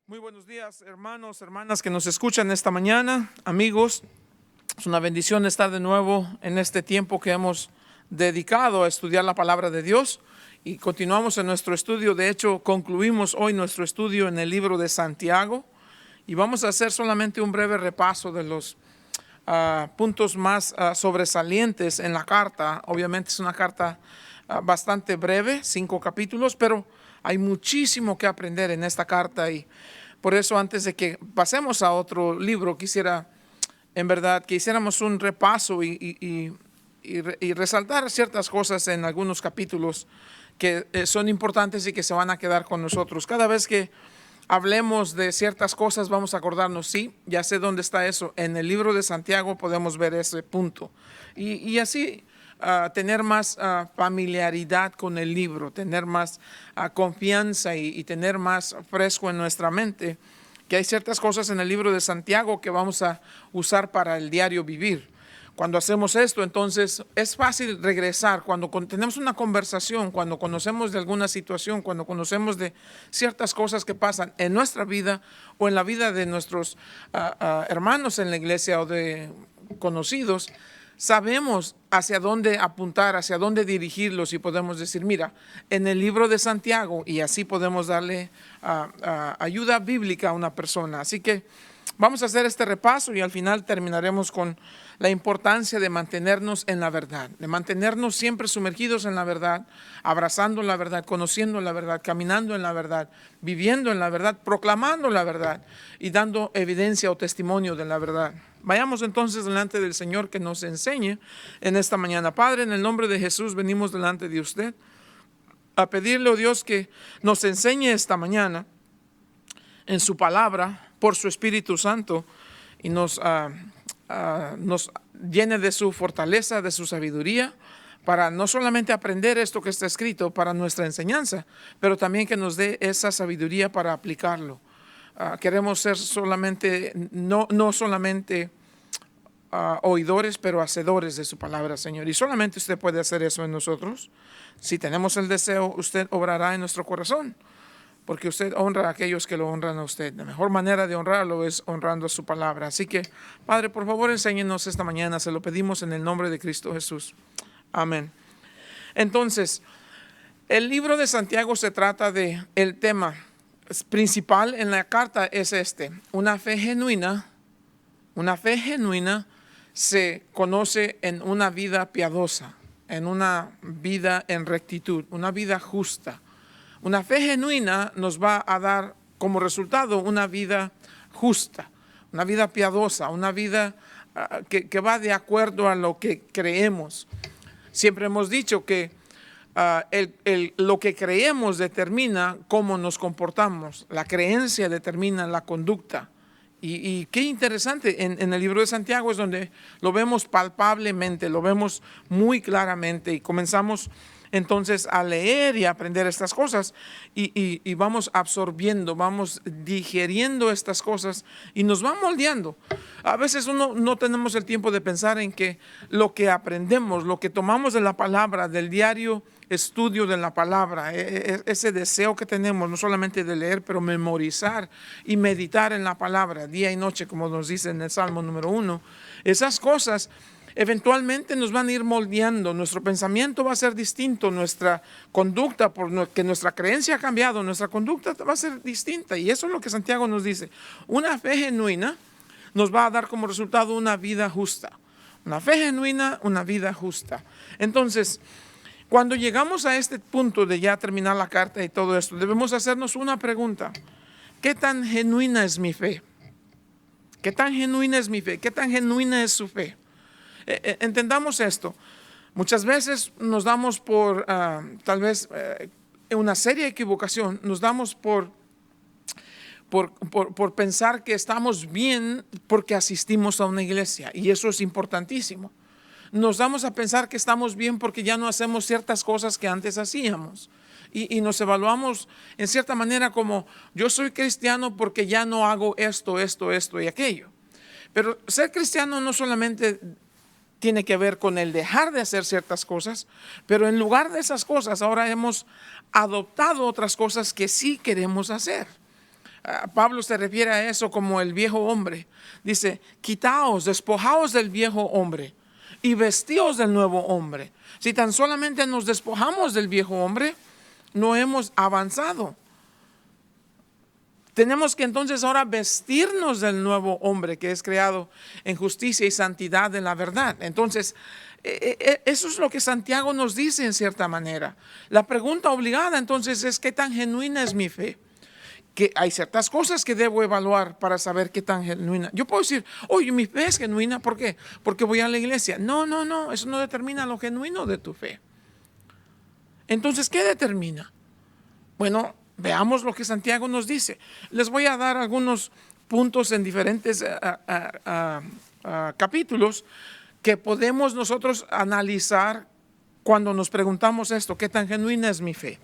Muy buenos días, hermanos, hermanas que nos escuchan esta mañana, amigos. Es una bendición estar de nuevo en este tiempo que hemos dedicado a estudiar la palabra de Dios y continuamos en nuestro estudio. De hecho, concluimos hoy nuestro estudio en el libro de Santiago y vamos a hacer solamente un breve repaso de los puntos más sobresalientes en la carta. Obviamente es una carta bastante breve, 5 capítulos, pero hay muchísimo que aprender en esta carta y por eso antes de que pasemos a otro libro quisiera en verdad que hiciéramos un repaso y resaltar ciertas cosas en algunos capítulos que son importantes y que se van a quedar con nosotros. Cada vez que hablemos de ciertas cosas vamos a acordarnos, sí, ya sé dónde está eso. En el libro de Santiago podemos ver ese punto y así tener más familiaridad con el libro, tener más confianza y tener más fresco en nuestra mente que hay ciertas cosas en el libro de Santiago que vamos a usar para el diario vivir. Cuando hacemos esto, entonces es fácil regresar. Cuando tenemos una conversación, cuando conocemos de alguna situación, cuando conocemos de ciertas cosas que pasan en nuestra vida o en la vida de nuestros hermanos en la iglesia o de conocidos, sabemos hacia dónde apuntar, hacia dónde dirigirlos y podemos decir, mira, en el libro de Santiago, y así podemos darle ayuda bíblica a una persona. Así que vamos a hacer este repaso y al final terminaremos con la importancia de mantenernos en la verdad, de mantenernos siempre sumergidos en la verdad, abrazando la verdad, conociendo la verdad, caminando en la verdad, viviendo en la verdad, proclamando la verdad y dando evidencia o testimonio de la verdad. Vayamos entonces delante del Señor que nos enseñe en esta mañana. Padre, en el nombre de Jesús venimos delante de usted a pedirle, oh Dios, que nos enseñe esta mañana en su palabra por su Espíritu Santo y nos llene de su fortaleza, de su sabiduría, para no solamente aprender esto que está escrito para nuestra enseñanza, pero también que nos dé esa sabiduría para aplicarlo. Queremos ser solamente, no solamente oidores, pero hacedores de su palabra, Señor. Y solamente usted puede hacer eso en nosotros. Si tenemos el deseo, usted obrará en nuestro corazón, porque usted honra a aquellos que lo honran a usted. La mejor manera de honrarlo es honrando su palabra. Así que, Padre, por favor, enséñenos esta mañana. Se lo pedimos en el nombre de Cristo Jesús. Amén. Entonces, el libro de Santiago se trata de el tema principal en la carta es una fe genuina. Una fe genuina se conoce en una vida piadosa, en una vida en rectitud, una vida justa. Una fe genuina nos va a dar como resultado una vida justa, una vida piadosa, una vida que va de acuerdo a lo que creemos. Siempre hemos dicho que lo que creemos determina cómo nos comportamos. La creencia determina la conducta. Y qué interesante, en el libro de Santiago es donde lo vemos palpablemente, lo vemos muy claramente y comenzamos entonces a leer y a aprender estas cosas y vamos absorbiendo, vamos digiriendo estas cosas y nos va moldeando. A veces uno no tenemos el tiempo de pensar en que lo que aprendemos, lo que tomamos de la palabra, del diario estudio de la palabra, ese deseo que tenemos no solamente de leer, pero memorizar y meditar en la palabra día y noche, como nos dice en el Salmo número 1, esas cosas eventualmente nos van a ir moldeando, nuestro pensamiento va a ser distinto, nuestra conducta, porque nuestra creencia ha cambiado, nuestra conducta va a ser distinta y eso es lo que Santiago nos dice. Una fe genuina nos va a dar como resultado una vida justa. Una fe genuina, una vida justa. Entonces, cuando llegamos a este punto de ya terminar la carta y todo esto, debemos hacernos una pregunta. ¿Qué tan genuina es mi fe? ¿Qué tan genuina es mi fe? ¿Qué tan genuina es su fe? Entendamos esto. Muchas veces nos damos por, tal vez, una seria equivocación, nos damos por pensar que estamos bien porque asistimos a una iglesia y eso es importantísimo. Nos damos a pensar que estamos bien porque ya no hacemos ciertas cosas que antes hacíamos. Y nos evaluamos en cierta manera como yo soy cristiano porque ya no hago esto y aquello. Pero ser cristiano no solamente tiene que ver con el dejar de hacer ciertas cosas, pero en lugar de esas cosas ahora hemos adoptado otras cosas que sí queremos hacer. Pablo se refiere a eso como el viejo hombre. Dice, quitaos, despojaos del viejo hombre y vestíos del nuevo hombre. Si tan solamente nos despojamos del viejo hombre, no hemos avanzado. Tenemos que entonces ahora vestirnos del nuevo hombre que es creado en justicia y santidad de la verdad. Entonces, eso es lo que Santiago nos dice en cierta manera. La pregunta obligada entonces es, ¿qué tan genuina es mi fe? Que hay ciertas cosas que debo evaluar para saber qué tan genuina. Yo puedo decir, oye, mi fe es genuina, ¿por qué? Porque voy a la iglesia. No, eso no determina lo genuino de tu fe. Entonces, ¿qué determina? Bueno, veamos lo que Santiago nos dice. Les voy a dar algunos puntos en diferentes capítulos que podemos nosotros analizar cuando nos preguntamos esto, ¿qué tan genuina es mi fe?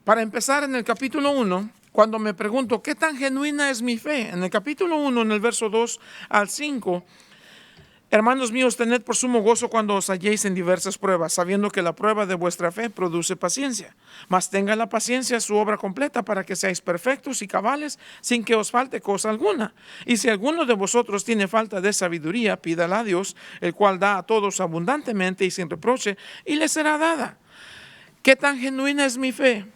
Para empezar, en el capítulo 1, cuando me pregunto, ¿qué tan genuina es mi fe? En el capítulo 1, en el verso 2 al 5, hermanos míos, tened por sumo gozo cuando os halléis en diversas pruebas, sabiendo que la prueba de vuestra fe produce paciencia. Mas tenga la paciencia su obra completa para que seáis perfectos y cabales sin que os falte cosa alguna. Y si alguno de vosotros tiene falta de sabiduría, pídala a Dios, el cual da a todos abundantemente y sin reproche, y le será dada. ¿Qué tan genuina es mi fe?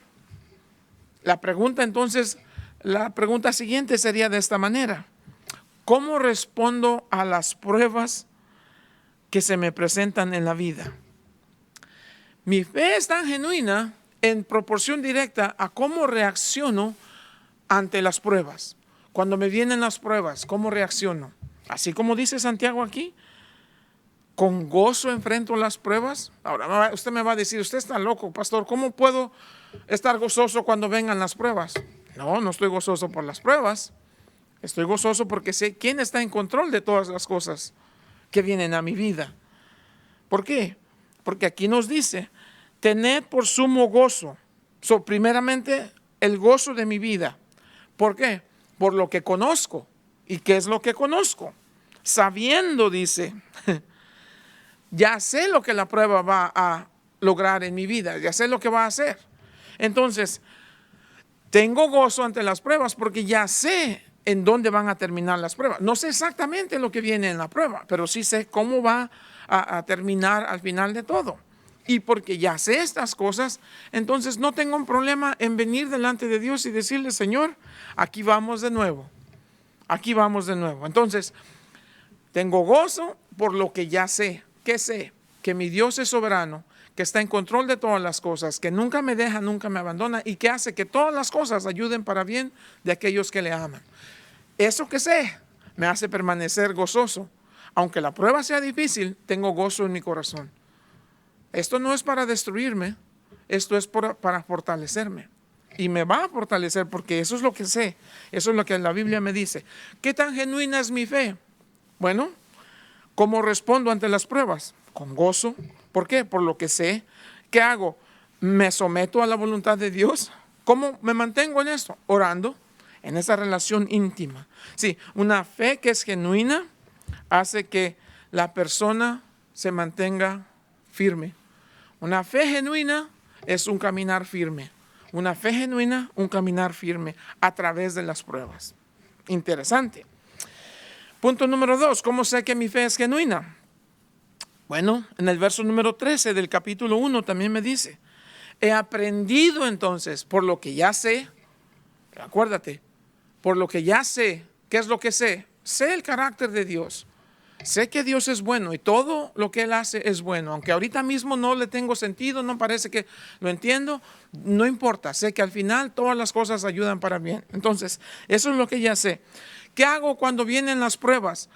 La pregunta siguiente sería de esta manera. ¿Cómo respondo a las pruebas que se me presentan en la vida? Mi fe es tan genuina en proporción directa a cómo reacciono ante las pruebas. Cuando me vienen las pruebas, ¿cómo reacciono? Así como dice Santiago aquí, con gozo enfrento las pruebas. Ahora usted me va a decir, usted está loco, pastor, ¿cómo puedo estar gozoso cuando vengan las pruebas? No estoy gozoso por las pruebas. Estoy gozoso porque sé quién está en control de todas las cosas que vienen a mi vida. ¿Por qué? Porque aquí nos dice, tened por sumo gozo. Primeramente, el gozo de mi vida. ¿Por qué? Por lo que conozco. ¿Y qué es lo que conozco? Sabiendo, dice, ya sé lo que la prueba va a lograr en mi vida. Ya sé lo que va a hacer. Entonces, tengo gozo ante las pruebas porque ya sé en dónde van a terminar las pruebas. No sé exactamente lo que viene en la prueba, pero sí sé cómo va a terminar al final de todo. Y porque ya sé estas cosas, entonces no tengo un problema en venir delante de Dios y decirle, Señor, aquí vamos de nuevo. Aquí vamos de nuevo. Entonces, tengo gozo por lo que ya sé. ¿Qué sé? Que mi Dios es soberano, que está en control de todas las cosas, que nunca me deja, nunca me abandona y que hace que todas las cosas ayuden para bien de aquellos que le aman. Eso que sé me hace permanecer gozoso. Aunque la prueba sea difícil, tengo gozo en mi corazón. Esto no es para destruirme, esto es para fortalecerme. Y me va a fortalecer porque eso es lo que sé, eso es lo que la Biblia me dice. ¿Qué tan genuina es mi fe? Bueno, ¿cómo respondo ante las pruebas? Con gozo. ¿Por qué? Por lo que sé. ¿Qué hago? ¿Me someto a la voluntad de Dios? ¿Cómo me mantengo en esto? Orando. En esa relación íntima. Sí, una fe que es genuina hace que la persona se mantenga firme. Una fe genuina es un caminar firme. Una fe genuina, un caminar firme a través de las pruebas. Interesante. Punto número 2. ¿Cómo sé que mi fe es genuina? Bueno, en el verso número 13 del capítulo 1 también me dice, he aprendido entonces por lo que ya sé, acuérdate, por lo que ya sé. ¿Qué es lo que sé? Sé el carácter de Dios. Sé que Dios es bueno y todo lo que Él hace es bueno. Aunque ahorita mismo no le tengo sentido, no parece que lo entiendo, no importa. Sé que al final todas las cosas ayudan para bien. Entonces, eso es lo que ya sé. ¿Qué hago cuando vienen las pruebas?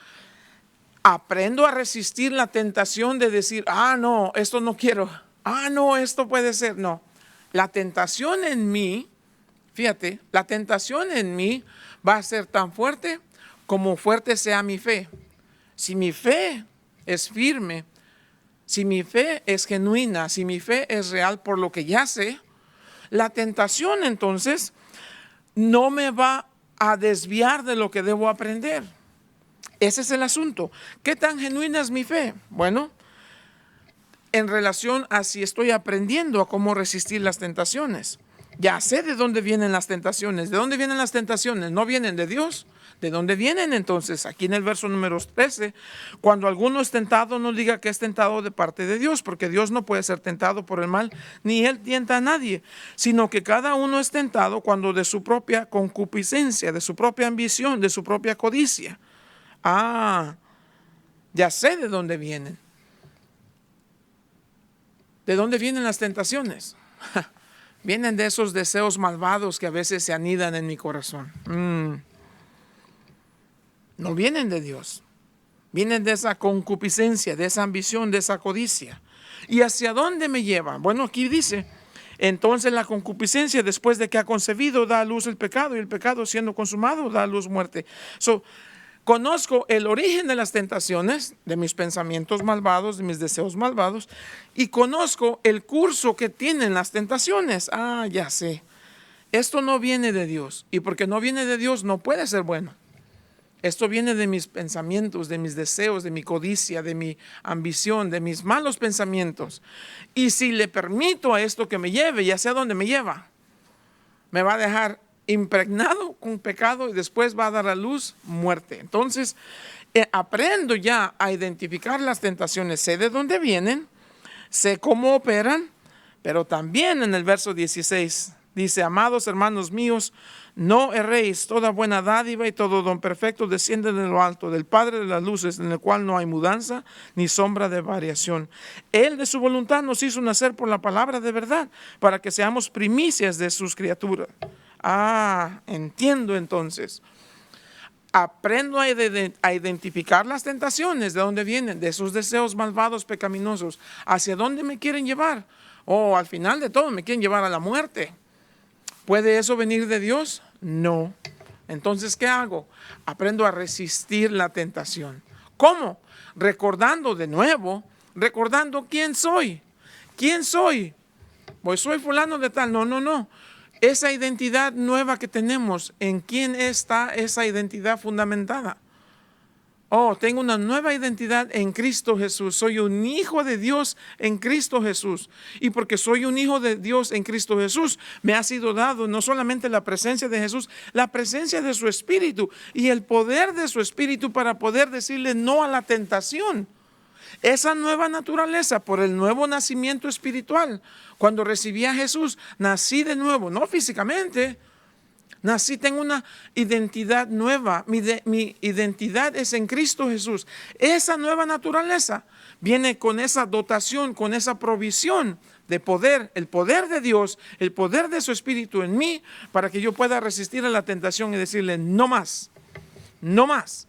Aprendo a resistir la tentación de decir, no, esto no quiero. No, esto puede ser. No, la tentación en mí, fíjate, la tentación en mí va a ser tan fuerte como fuerte sea mi fe. Si mi fe es firme, si mi fe es genuina, si mi fe es real por lo que ya sé, la tentación entonces no me va a desviar de lo que debo aprender. Ese es el asunto. ¿Qué tan genuina es mi fe? Bueno, en relación a si estoy aprendiendo a cómo resistir las tentaciones. Ya sé de dónde vienen las tentaciones. ¿De dónde vienen las tentaciones? ¿No vienen de Dios? ¿De dónde vienen entonces? Aquí en el verso número 13, cuando alguno es tentado, no diga que es tentado de parte de Dios, porque Dios no puede ser tentado por el mal, ni Él tienta a nadie, sino que cada uno es tentado cuando de su propia concupiscencia, de su propia ambición, de su propia codicia. Ya sé de dónde vienen. ¿De dónde vienen las tentaciones? Vienen de esos deseos malvados que a veces se anidan en mi corazón. No vienen de Dios. Vienen de esa concupiscencia, de esa ambición, de esa codicia. ¿Y hacia dónde me llevan? Bueno, aquí dice, entonces la concupiscencia, después de que ha concebido, da a luz el pecado, y el pecado, siendo consumado, da a luz muerte. Conozco el origen de las tentaciones, de mis pensamientos malvados, de mis deseos malvados, y conozco el curso que tienen las tentaciones. Ya sé. Esto no viene de Dios, y porque no viene de Dios no puede ser bueno. Esto viene de mis pensamientos, de mis deseos, de mi codicia, de mi ambición, de mis malos pensamientos. Y si le permito a esto que me lleve, ya sé a dónde me lleva, me va a dejar impregnado con pecado y después va a dar a luz muerte. Entonces, aprendo ya a identificar las tentaciones, sé de dónde vienen, sé cómo operan, pero también en el verso 16 dice, amados hermanos míos, no erréis, toda buena dádiva y todo don perfecto desciende de lo alto, del Padre de las luces, en el cual no hay mudanza ni sombra de variación. Él de su voluntad nos hizo nacer por la palabra de verdad, para que seamos primicias de sus criaturas. Entiendo entonces. Aprendo a identificar las tentaciones, de dónde vienen, de esos deseos malvados, pecaminosos, hacia dónde me quieren llevar. Al final de todo me quieren llevar a la muerte. ¿Puede eso venir de Dios? No. Entonces, ¿qué hago? Aprendo a resistir la tentación. ¿Cómo? Recordando de nuevo, recordando quién soy. ¿Quién soy? Pues soy fulano de tal. No. Esa identidad nueva que tenemos, ¿en quién está esa identidad fundamentada? Tengo una nueva identidad en Cristo Jesús. Soy un hijo de Dios en Cristo Jesús. Y porque soy un hijo de Dios en Cristo Jesús, me ha sido dado no solamente la presencia de Jesús, la presencia de su Espíritu y el poder de su Espíritu para poder decirle no a la tentación. Esa nueva naturaleza por el nuevo nacimiento espiritual. Cuando recibí a Jesús, nací de nuevo, no físicamente. Nací, tengo una identidad nueva. Mi identidad es en Cristo Jesús. Esa nueva naturaleza viene con esa dotación, con esa provisión de poder, el poder de Dios, el poder de su Espíritu en mí, para que yo pueda resistir a la tentación y decirle no más, no más.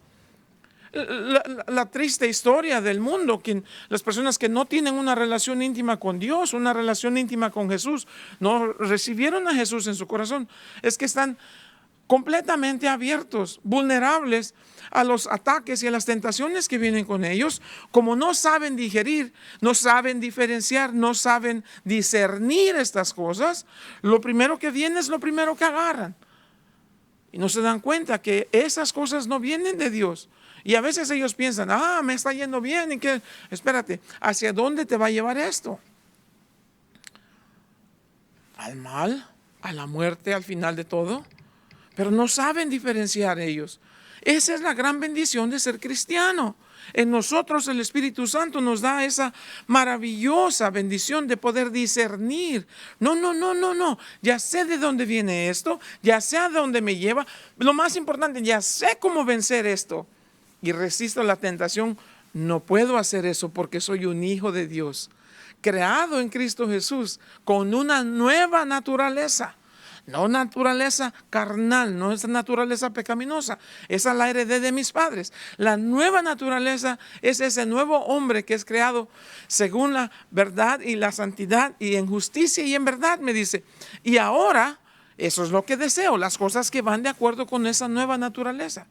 La triste historia del mundo, las personas que no tienen una relación íntima con Dios, una relación íntima con Jesús, no recibieron a Jesús en su corazón, es que están completamente abiertos, vulnerables a los ataques y a las tentaciones que vienen con ellos. Como no saben digerir, no saben diferenciar, no saben discernir estas cosas, lo primero que viene es lo primero que agarran. Y no se dan cuenta que esas cosas no vienen de Dios. Y a veces ellos piensan, me está yendo bien, y que, espérate, ¿hacia dónde te va a llevar esto? ¿Al mal? ¿A la muerte al final de todo? Pero no saben diferenciar ellos. Esa es la gran bendición de ser cristiano. En nosotros el Espíritu Santo nos da esa maravillosa bendición de poder discernir. No. Ya sé de dónde viene esto, ya sé a dónde me lleva. Lo más importante, ya sé cómo vencer esto. Y resisto la tentación. No puedo hacer eso porque soy un hijo de Dios, creado en Cristo Jesús, con una nueva naturaleza. No naturaleza carnal, no es naturaleza pecaminosa. Esa la heredé de mis padres. La nueva naturaleza es ese nuevo hombre que es creado según la verdad y la santidad y en justicia y en verdad, me dice. Y ahora, eso es lo que deseo, las cosas que van de acuerdo con esa nueva naturaleza.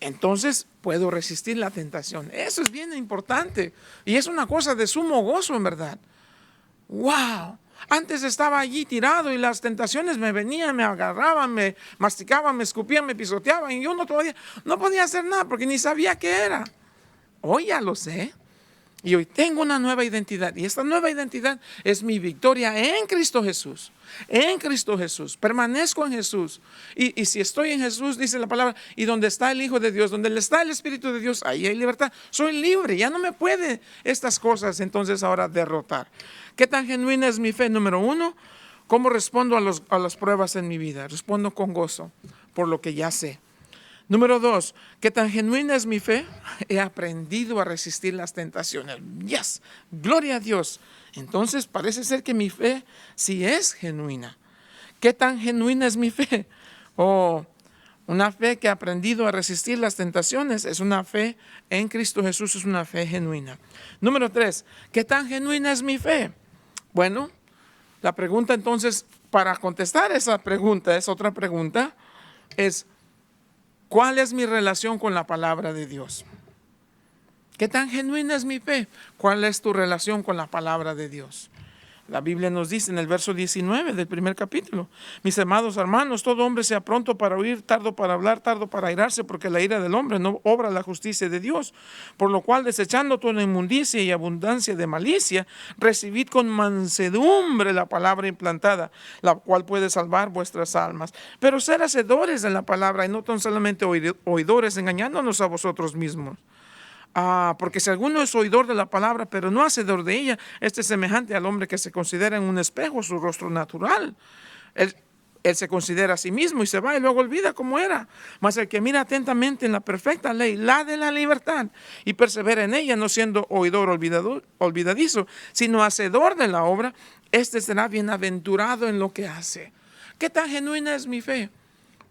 Entonces puedo resistir la tentación. Eso es bien importante. Y es una cosa de sumo gozo, en verdad. ¡Wow! Antes estaba allí tirado y las tentaciones me venían, me agarraban, me masticaban, me escupían, me pisoteaban. Y yo no podía hacer nada porque ni sabía qué era. Hoy ya lo sé. Y hoy tengo una nueva identidad. Y esta nueva identidad es mi victoria en Cristo Jesús. En Cristo Jesús. Permanezco en Jesús. Y si estoy en Jesús, dice la palabra, y donde está el Hijo de Dios, donde está el Espíritu de Dios, ahí hay libertad. Soy libre. Ya no me puede estas cosas entonces ahora derrotar. ¿Qué tan genuina es mi fe? Número 1, ¿cómo respondo a las pruebas en mi vida? Respondo con gozo por lo que ya sé. Número 2, ¿qué tan genuina es mi fe? He aprendido a resistir las tentaciones. Yes, gloria a Dios. Entonces parece ser que mi fe sí es genuina. ¿Qué tan genuina es mi fe? Una fe que ha aprendido a resistir las tentaciones es una fe en Cristo Jesús, es una fe genuina. Número 3, ¿qué tan genuina es mi fe? Bueno, la pregunta entonces, para contestar esa pregunta, es otra pregunta, es ¿cuál es mi relación con la palabra de Dios? ¿Qué tan genuina es mi fe? ¿Cuál es tu relación con la palabra de Dios? La Biblia nos dice en el verso 19 del primer capítulo: mis amados hermanos, todo hombre sea pronto para oír, tardo para hablar, tardo para airarse, porque la ira del hombre no obra la justicia de Dios. Por lo cual, desechando toda inmundicia y abundancia de malicia, recibid con mansedumbre la palabra implantada, la cual puede salvar vuestras almas. Pero ser hacedores de la palabra y no tan solamente oidores, engañándonos a vosotros mismos. Porque si alguno es oidor de la palabra, pero no hacedor de ella, este es semejante al hombre que se considera en un espejo su rostro natural. Él se considera a sí mismo y se va y luego olvida cómo era. Mas el que mira atentamente en la perfecta ley, la de la libertad, y persevera en ella, no siendo oidor olvidadizo, sino hacedor de la obra, este será bienaventurado en lo que hace. ¿Qué tan genuina es mi fe?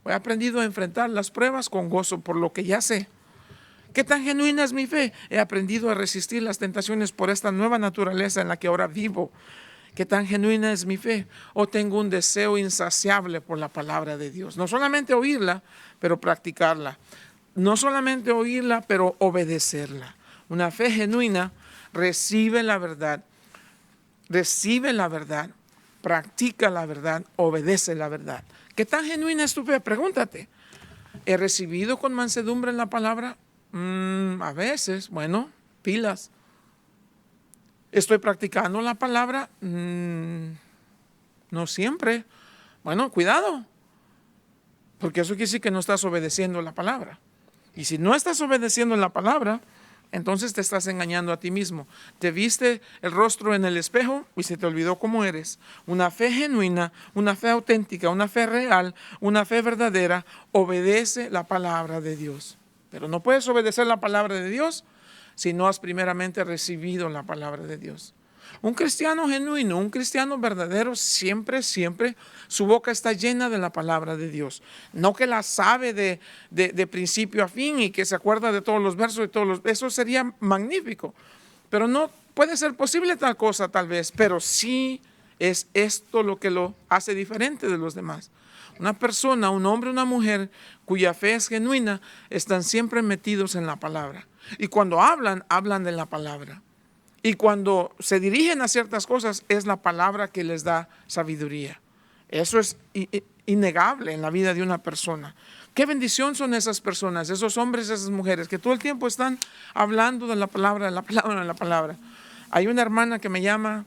He aprendido a enfrentar las pruebas con gozo por lo que ya sé. ¿Qué tan genuina es mi fe? He aprendido a resistir las tentaciones por esta nueva naturaleza en la que ahora vivo. ¿Qué tan genuina es mi fe? Tengo un deseo insaciable por la palabra de Dios. No solamente oírla, pero practicarla. No solamente oírla, pero obedecerla. Una fe genuina recibe la verdad, practica la verdad, obedece la verdad. ¿Qué tan genuina es tu fe? Pregúntate. ¿He recibido con mansedumbre la palabra? A veces, bueno, pilas. ¿Estoy practicando la palabra? No siempre. Bueno, cuidado, porque eso quiere decir que no estás obedeciendo la palabra. Y si no estás obedeciendo la palabra, entonces te estás engañando a ti mismo. Te viste el rostro en el espejo y se te olvidó cómo eres. Una fe genuina, una fe auténtica, una fe real, una fe verdadera, obedece la palabra de Dios. Pero no puedes obedecer la palabra de Dios si no has primeramente recibido la palabra de Dios. Un cristiano genuino, un cristiano verdadero, siempre, su boca está llena de la palabra de Dios. No que la sabe de principio a fin y que se acuerda de todos los versos, eso sería magnífico. Pero no puede ser posible tal cosa tal vez, pero sí es esto lo que lo hace diferente de los demás. Una persona, un hombre, una mujer cuya fe es genuina, están siempre metidos en la palabra. Y cuando hablan, hablan de la palabra. Y cuando se dirigen a ciertas cosas, es la palabra que les da sabiduría. Eso es innegable en la vida de una persona. Qué bendición son esas personas, esos hombres, esas mujeres, que todo el tiempo están hablando de la palabra, de la palabra, de la palabra. Hay una hermana que me llama.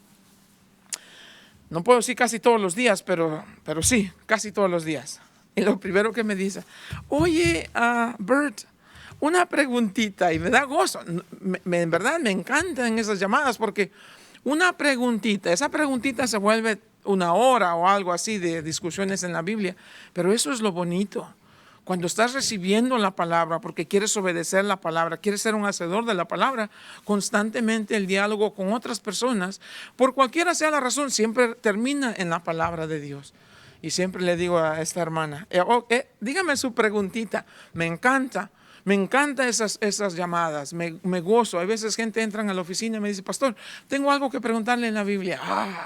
No puedo decir casi todos los días, pero sí, casi todos los días. Y lo primero que me dice: oye, Bert, una preguntita, y me da gozo. En verdad me encantan esas llamadas porque una preguntita, esa preguntita se vuelve una hora o algo así de discusiones en la Biblia, pero eso es lo bonito. Cuando estás recibiendo la palabra porque quieres obedecer la palabra, quieres ser un hacedor de la palabra, constantemente el diálogo con otras personas, por cualquiera sea la razón, siempre termina en la palabra de Dios. Y siempre le digo a esta hermana, dígame su preguntita. Me encanta esas llamadas, me gozo. Hay veces gente entra a la oficina y me dice: pastor, tengo algo que preguntarle en la Biblia.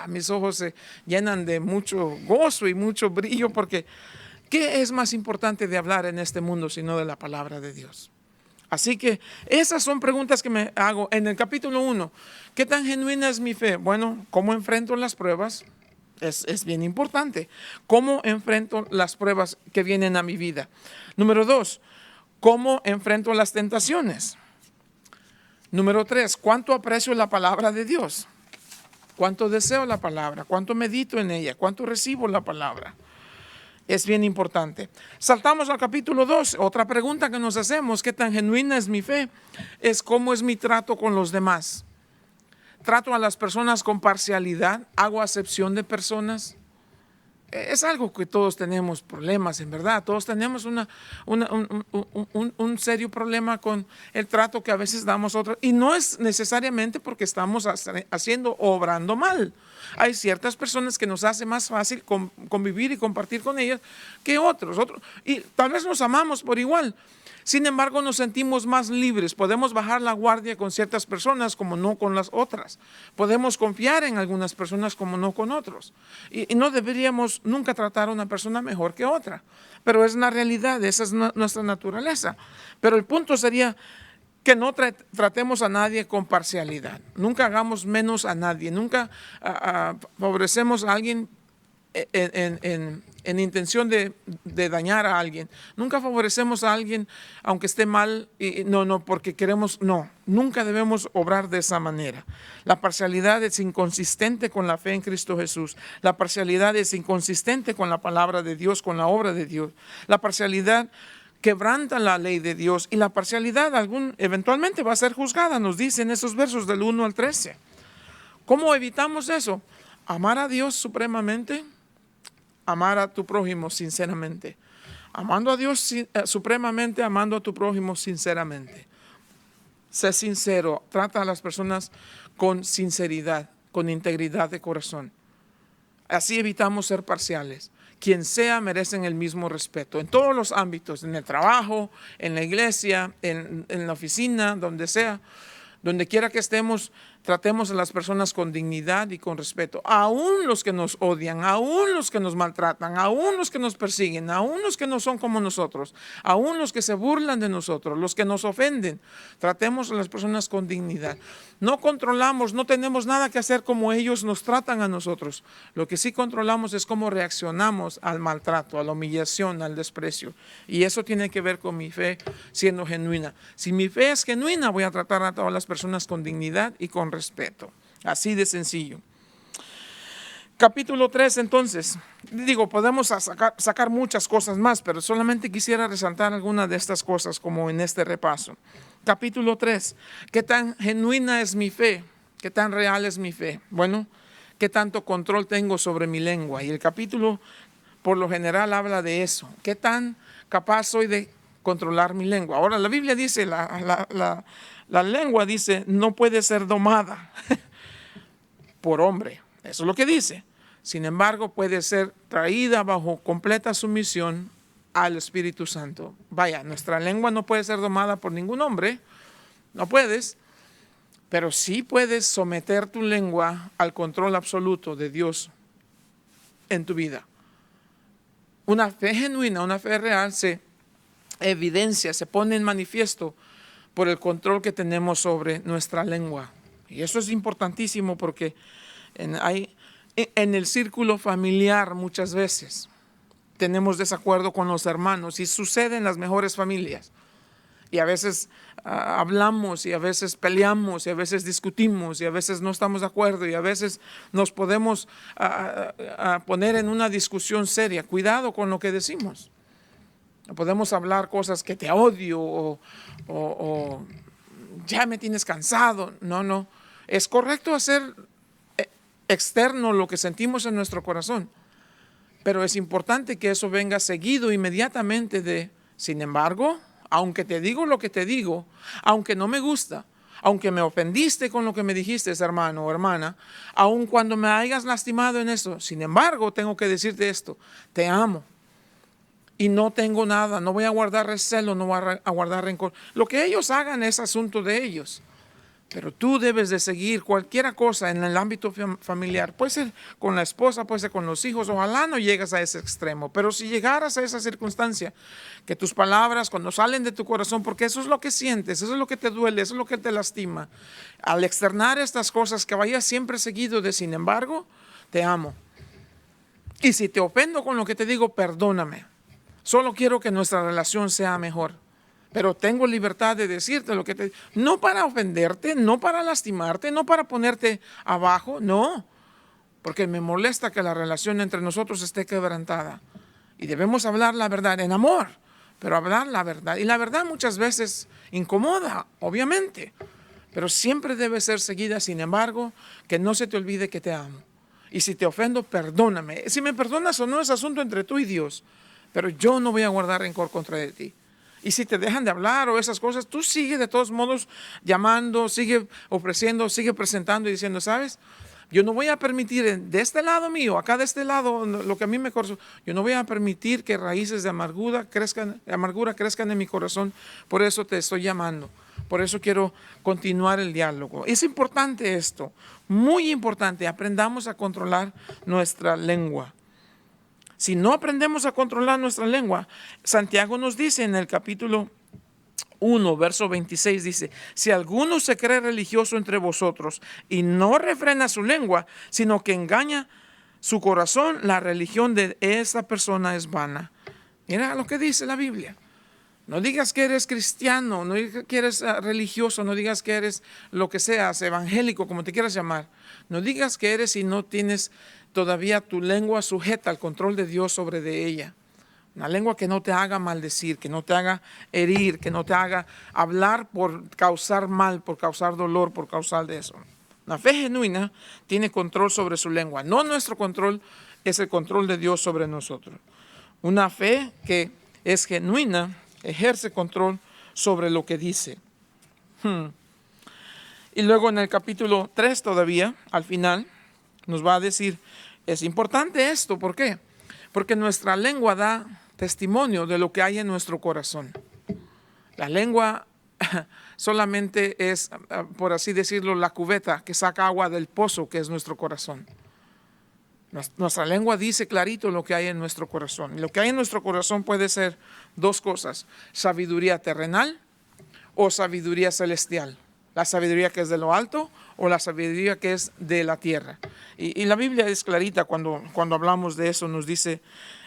Mis ojos se llenan de mucho gozo y mucho brillo porque ¿qué es más importante de hablar en este mundo sino de la palabra de Dios? Así que esas son preguntas que me hago en el capítulo 1. ¿Qué tan genuina es mi fe? Bueno, ¿cómo enfrento las pruebas? Es bien importante. ¿Cómo enfrento las pruebas que vienen a mi vida? Número 2, ¿cómo enfrento las tentaciones? Número 3, ¿cuánto aprecio la palabra de Dios? ¿Cuánto deseo la palabra? ¿Cuánto medito en ella? ¿Cuánto recibo la palabra? Es bien importante. Saltamos al capítulo 2. Otra pregunta que nos hacemos, ¿qué tan genuina es mi fe? Es cómo es mi trato con los demás. ¿Trato a las personas con parcialidad? ¿Hago acepción de personas? Es algo que todos tenemos problemas, en verdad. Todos tenemos un serio problema con el trato que a veces damos a otros. Y no es necesariamente porque estamos haciendo o obrando mal. Hay ciertas personas que nos hace más fácil convivir y compartir con ellas que otros. Y tal vez nos amamos por igual. Sin embargo, nos sentimos más libres. Podemos bajar la guardia con ciertas personas como no con las otras. Podemos confiar en algunas personas como no con otros. Y no deberíamos nunca tratar a una persona mejor que otra. Pero es una realidad, esa es nuestra naturaleza. Pero el punto sería que no tratemos a nadie con parcialidad. Nunca hagamos menos a nadie. Nunca favorecemos a alguien en intención de dañar a alguien. Nunca favorecemos a alguien aunque esté mal, porque queremos, nunca debemos obrar de esa manera. La parcialidad es inconsistente con la fe en Cristo Jesús. La parcialidad es inconsistente con la palabra de Dios, con la obra de Dios. La parcialidad quebranta la ley de Dios y la parcialidad eventualmente va a ser juzgada, nos dicen esos versos del 1 al 13. ¿Cómo evitamos eso? Amar a Dios supremamente, amar a tu prójimo sinceramente. Amando a Dios supremamente, amando a tu prójimo sinceramente. Sé sincero, trata a las personas con sinceridad, con integridad de corazón. Así evitamos ser parciales. Quien sea merecen el mismo respeto en todos los ámbitos, en el trabajo, en la iglesia, en la oficina, donde sea. Donde quiera que estemos, tratemos a las personas con dignidad y con respeto. Aún los que nos odian, aún los que nos maltratan, aún los que nos persiguen, aún los que no son como nosotros, aún los que se burlan de nosotros, los que nos ofenden. Tratemos a las personas con dignidad. No controlamos, no tenemos nada que hacer como ellos nos tratan a nosotros. Lo que sí controlamos es cómo reaccionamos al maltrato, a la humillación, al desprecio. Y eso tiene que ver con mi fe siendo genuina. Si mi fe es genuina, voy a tratar a todas las personas con dignidad y con respeto. Así de sencillo. Capítulo 3, entonces. Podemos sacar muchas cosas más, pero solamente quisiera resaltar algunas de estas cosas como en este repaso. Capítulo 3. ¿Qué tan genuina es mi fe? ¿Qué tan real es mi fe? Bueno, ¿qué tanto control tengo sobre mi lengua? Y el capítulo, por lo general, habla de eso. ¿Qué tan capaz soy de controlar mi lengua? Ahora, la Biblia dice, la lengua dice, no puede ser domada por hombre. Eso es lo que dice. Sin embargo, puede ser traída bajo completa sumisión al Espíritu Santo. Vaya, nuestra lengua no puede ser domada por ningún hombre. No puedes. Pero sí puedes someter tu lengua al control absoluto de Dios en tu vida. Una fe genuina, una fe real se evidencia, se pone en manifiesto por el control que tenemos sobre nuestra lengua. Y eso es importantísimo porque en el círculo familiar muchas veces tenemos desacuerdo con los hermanos y sucede en las mejores familias. Y a veces hablamos y a veces peleamos y a veces discutimos y a veces no estamos de acuerdo y a veces nos podemos poner en una discusión seria. Cuidado con lo que decimos. Podemos hablar cosas que te odio o ya me tienes cansado. No. Es correcto hacer externo lo que sentimos en nuestro corazón, pero es importante que eso venga seguido inmediatamente de, sin embargo, aunque te digo lo que te digo, aunque no me gusta, aunque me ofendiste con lo que me dijiste, hermano o hermana, aun cuando me hayas lastimado en eso, sin embargo, tengo que decirte esto, te amo. Y no tengo nada, no voy a guardar recelo, no voy a guardar rencor. Lo que ellos hagan es asunto de ellos. Pero tú debes de seguir cualquier cosa en el ámbito familiar. Puede ser con la esposa, puede ser con los hijos. Ojalá no llegues a ese extremo. Pero si llegaras a esa circunstancia, que tus palabras cuando salen de tu corazón, porque eso es lo que sientes, eso es lo que te duele, eso es lo que te lastima. Al externar estas cosas, que vayas siempre seguido de, sin embargo, te amo. Y si te ofendo con lo que te digo, perdóname. Solo quiero que nuestra relación sea mejor. pero tengo libertad de decirte lo que te... No para ofenderte, no para lastimarte, no para ponerte abajo, no. Porque me molesta que la relación entre nosotros esté quebrantada. Y debemos hablar la verdad en amor, pero hablar la verdad. Y la verdad muchas veces incomoda, obviamente, pero siempre debe ser seguida. Sin embargo, que no se te olvide que te amo. Y si te ofendo, perdóname. Si me perdonas o no es asunto entre tú y Dios, pero yo no voy a guardar rencor contra de ti. Y si te dejan de hablar o esas cosas, tú sigue de todos modos llamando, sigue ofreciendo, sigue presentando y diciendo, ¿sabes? Yo no voy a permitir de este lado mío, acá de este lado, lo que a mí me corresponde, yo no voy a permitir que raíces de amargura crezcan en mi corazón. Por eso te estoy llamando. Por eso quiero continuar el diálogo. Es importante esto, muy importante. Aprendamos a controlar nuestra lengua. Si no aprendemos a controlar nuestra lengua, Santiago nos dice en el capítulo 1, verso 26, dice, si alguno se cree religioso entre vosotros y no refrena su lengua, sino que engaña su corazón, la religión de esa persona es vana. Mira lo que dice la Biblia. No digas que eres cristiano, no digas que eres religioso, no digas que eres lo que seas, evangélico, como te quieras llamar. No digas que eres y no tienes todavía tu lengua sujeta al control de Dios sobre de ella. Una lengua que no te haga maldecir, que no te haga herir, que no te haga hablar por causar mal, por causar dolor, por causar de eso. La fe genuina tiene control sobre su lengua. No nuestro control, es el control de Dios sobre nosotros. Una fe que es genuina ejerce control sobre lo que dice. Y luego en el capítulo 3 todavía, al final, nos va a decir, es importante esto, ¿por qué? Porque nuestra lengua da testimonio de lo que hay en nuestro corazón. La lengua solamente es, por así decirlo, la cubeta que saca agua del pozo que es nuestro corazón. Nuestra lengua dice clarito lo que hay en nuestro corazón. Y lo que hay en nuestro corazón puede ser dos cosas, sabiduría terrenal o sabiduría celestial. La sabiduría que es de lo alto o la sabiduría que es de la tierra. Y la Biblia es clarita cuando hablamos de eso, nos dice,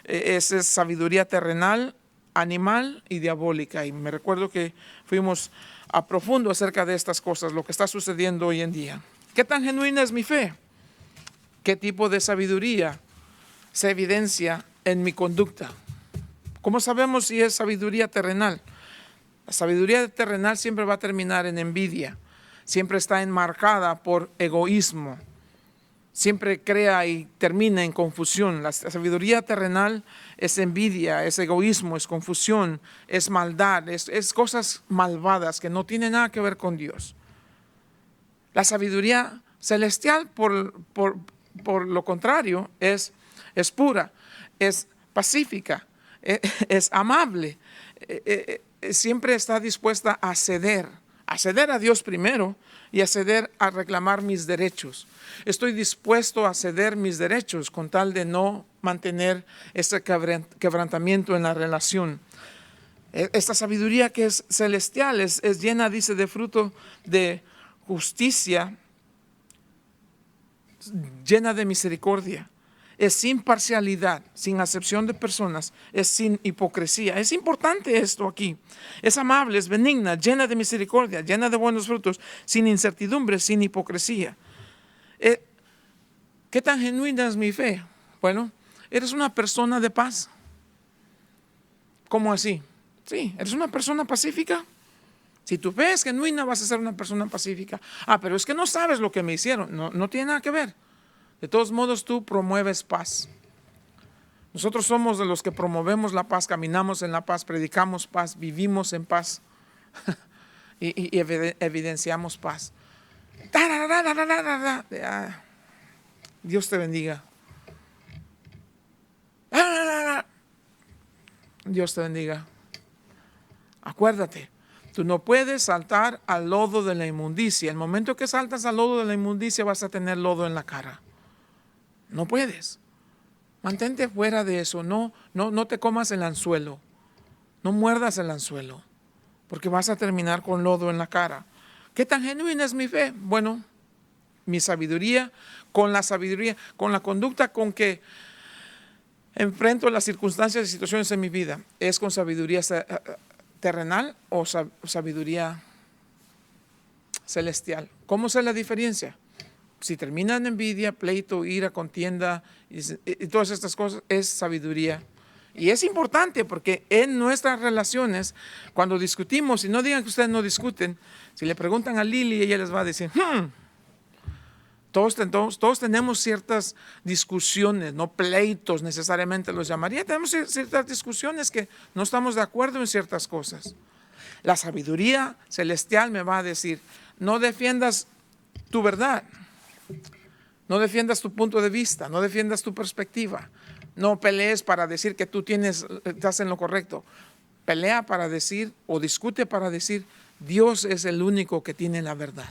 esa es sabiduría terrenal, animal y diabólica. Y me recuerdo que fuimos a profundo acerca de estas cosas, lo que está sucediendo hoy en día. ¿Qué tan genuina es mi fe? ¿Qué tipo de sabiduría se evidencia en mi conducta? ¿Cómo sabemos si es sabiduría terrenal? La sabiduría terrenal siempre va a terminar en envidia, siempre está enmarcada por egoísmo, siempre crea y termina en confusión. La sabiduría terrenal es envidia, es egoísmo, es confusión, es maldad, es cosas malvadas que no tienen nada que ver con Dios. La sabiduría celestial, por lo contrario, es pura, es pacífica, es amable, siempre está dispuesta a ceder a Dios primero y a ceder a reclamar mis derechos. Estoy dispuesto a ceder mis derechos con tal de no mantener ese quebrantamiento en la relación. Esta sabiduría que es celestial es llena, dice, de fruto de justicia, llena de misericordia, es sin parcialidad, sin acepción de personas, es sin hipocresía. Es importante esto aquí. Es amable, es benigna, llena de misericordia, llena de buenos frutos, sin incertidumbre, sin hipocresía. ¿Qué tan genuina es mi fe? Bueno, eres una persona de paz. ¿Cómo así? Sí, eres una persona pacífica. Si tu fe es genuina, vas a ser una persona pacífica. Pero es que no sabes lo que me hicieron. No tiene nada que ver. De todos modos, tú promueves paz. Nosotros somos de los que promovemos la paz, caminamos en la paz, predicamos paz, vivimos en paz y evidenciamos paz. Dios te bendiga. Dios te bendiga. Acuérdate, tú no puedes saltar al lodo de la inmundicia. El momento que saltas al lodo de la inmundicia vas a tener lodo en la cara. No puedes. Mantente fuera de eso. No te comas el anzuelo. No muerdas el anzuelo, porque vas a terminar con lodo en la cara. ¿Qué tan genuina es mi fe? Bueno, mi sabiduría, con la conducta con que enfrento las circunstancias y situaciones en mi vida, es con sabiduría terrenal o sabiduría celestial. ¿Cómo sé la diferencia? Si termina en envidia, pleito, ira, contienda y todas estas cosas, es sabiduría. Y es importante porque en nuestras relaciones, cuando discutimos, y no digan que ustedes no discuten, si le preguntan a Lili, ella les va a decir, todos tenemos ciertas discusiones, no pleitos necesariamente los llamaría, tenemos ciertas discusiones que no estamos de acuerdo en ciertas cosas. La sabiduría celestial me va a decir, no defiendas tu verdad, no defiendas tu punto de vista, no defiendas tu perspectiva, no pelees para decir que tú estás en lo correcto. Pelea para decir o discute para decir, Dios es el único que tiene la verdad.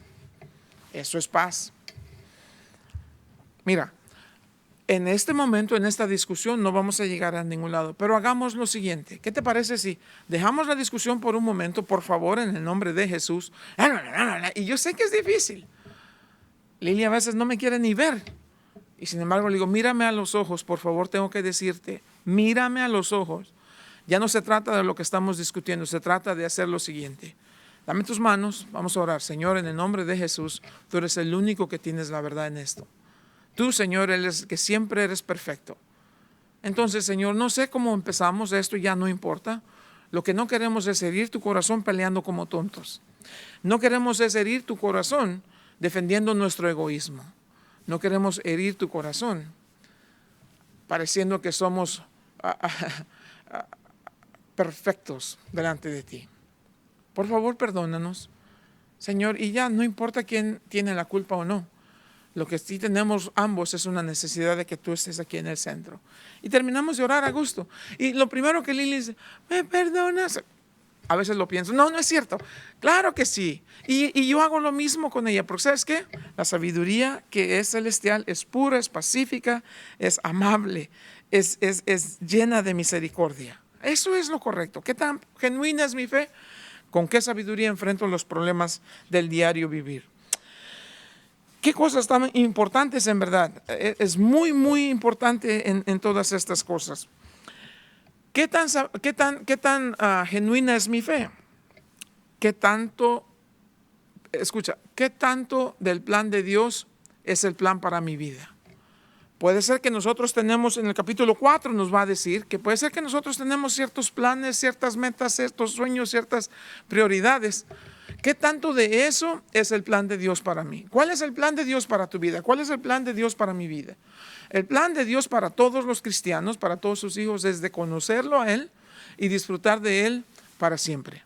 Eso es paz. Mira, en este momento, en esta discusión, no vamos a llegar a ningún lado, pero hagamos lo siguiente. ¿Qué te parece si dejamos la discusión por un momento, por favor, en el nombre de Jesús? Y yo sé que es difícil. Lili a veces no me quiere ni ver. Y sin embargo le digo, mírame a los ojos, por favor, tengo que decirte, mírame a los ojos. Ya no se trata de lo que estamos discutiendo, se trata de hacer lo siguiente. Dame tus manos, vamos a orar. Señor, en el nombre de Jesús, tú eres el único que tienes la verdad en esto. Tú, Señor, eres que siempre eres perfecto. Entonces, Señor, no sé cómo empezamos, esto ya no importa. Lo que no queremos es herir tu corazón peleando como tontos. No queremos es herir tu corazón defendiendo nuestro egoísmo. No queremos herir tu corazón pareciendo que somos perfectos delante de ti. Por favor, perdónanos, Señor, y ya no importa quién tiene la culpa o no. Lo que sí tenemos ambos es una necesidad de que tú estés aquí en el centro. Y terminamos de orar a gusto. Y lo primero que Lili dice, ¿me perdonas? A veces lo pienso, no es cierto. Claro que sí. Y yo hago lo mismo con ella, porque ¿sabes qué? La sabiduría que es celestial es pura, es pacífica, es amable, es llena de misericordia. Eso es lo correcto. ¿Qué tan genuina es mi fe? ¿Con qué sabiduría enfrento los problemas del diario vivir? ¿Qué cosas tan importantes en verdad? Es muy, muy importante en todas estas cosas. ¿Qué tan genuina es mi fe? ¿Qué tanto del plan de Dios es el plan para mi vida? Puede ser que nosotros tenemos, en el capítulo 4 nos va a decir que puede ser que nosotros tenemos ciertos planes, ciertas metas, ciertos sueños, ciertas prioridades. ¿Qué tanto de eso es el plan de Dios para mí? ¿Cuál es el plan de Dios para tu vida? ¿Cuál es el plan de Dios para mi vida? El plan de Dios para todos los cristianos, para todos sus hijos, es de conocerlo a Él y disfrutar de Él para siempre.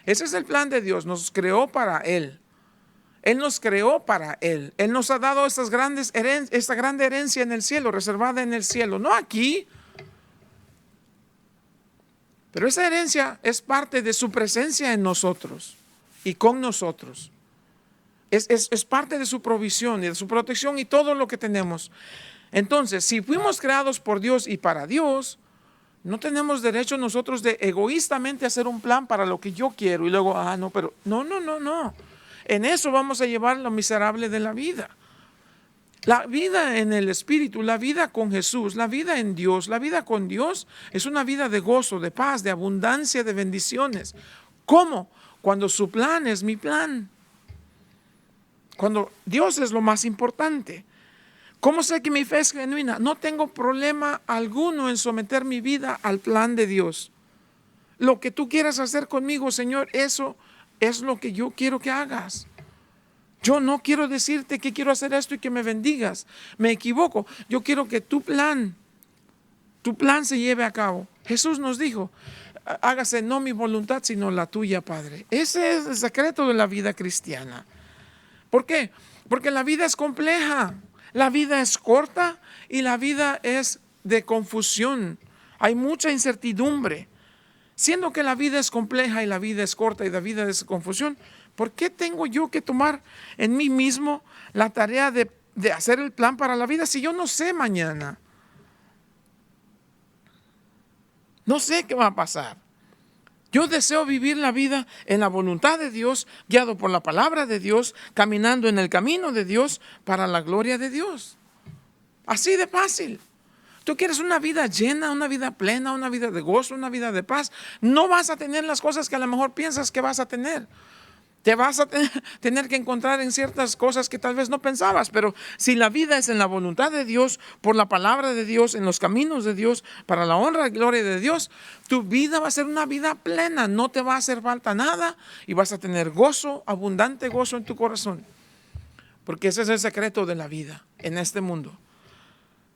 Ese es el plan de Dios, nos creó para Él. Él nos creó para Él. Él nos ha dado esta grande herencia en el cielo, reservada en el cielo, no aquí. Pero esa herencia es parte de su presencia en nosotros y con nosotros. Es parte de su provisión y de su protección y todo lo que tenemos. Entonces, si fuimos creados por Dios y para Dios, no tenemos derecho nosotros de egoístamente hacer un plan para lo que yo quiero y luego, no. En eso vamos a llevar lo miserable de la vida. La vida en el Espíritu, la vida con Jesús, la vida en Dios, la vida con Dios es una vida de gozo, de paz, de abundancia, de bendiciones. ¿Cómo? Cuando su plan es mi plan. Cuando Dios es lo más importante. ¿Cómo sé que mi fe es genuina? No tengo problema alguno en someter mi vida al plan de Dios. Lo que tú quieras hacer conmigo, Señor, eso es lo que yo quiero que hagas. Yo no quiero decirte que quiero hacer esto y que me bendigas. Me equivoco. Yo quiero que tu plan se lleve a cabo. Jesús nos dijo, hágase no mi voluntad, sino la tuya, Padre. Ese es el secreto de la vida cristiana. ¿Por qué? Porque la vida es compleja. La vida es corta y la vida es de confusión. Hay mucha incertidumbre. Siendo que la vida es compleja y la vida es corta y la vida es confusión, ¿por qué tengo yo que tomar en mí mismo la tarea de hacer el plan para la vida si yo no sé mañana? No sé qué va a pasar. Yo deseo vivir la vida en la voluntad de Dios, guiado por la palabra de Dios, caminando en el camino de Dios para la gloria de Dios. Así de fácil. Tú quieres una vida llena, una vida plena, una vida de gozo, una vida de paz. No vas a tener las cosas que a lo mejor piensas que vas a tener. Te vas a tener que encontrar en ciertas cosas que tal vez no pensabas, pero si la vida es en la voluntad de Dios, por la palabra de Dios, en los caminos de Dios, para la honra y gloria de Dios, tu vida va a ser una vida plena, no te va a hacer falta nada y vas a tener gozo, abundante gozo en tu corazón. Porque ese es el secreto de la vida en este mundo.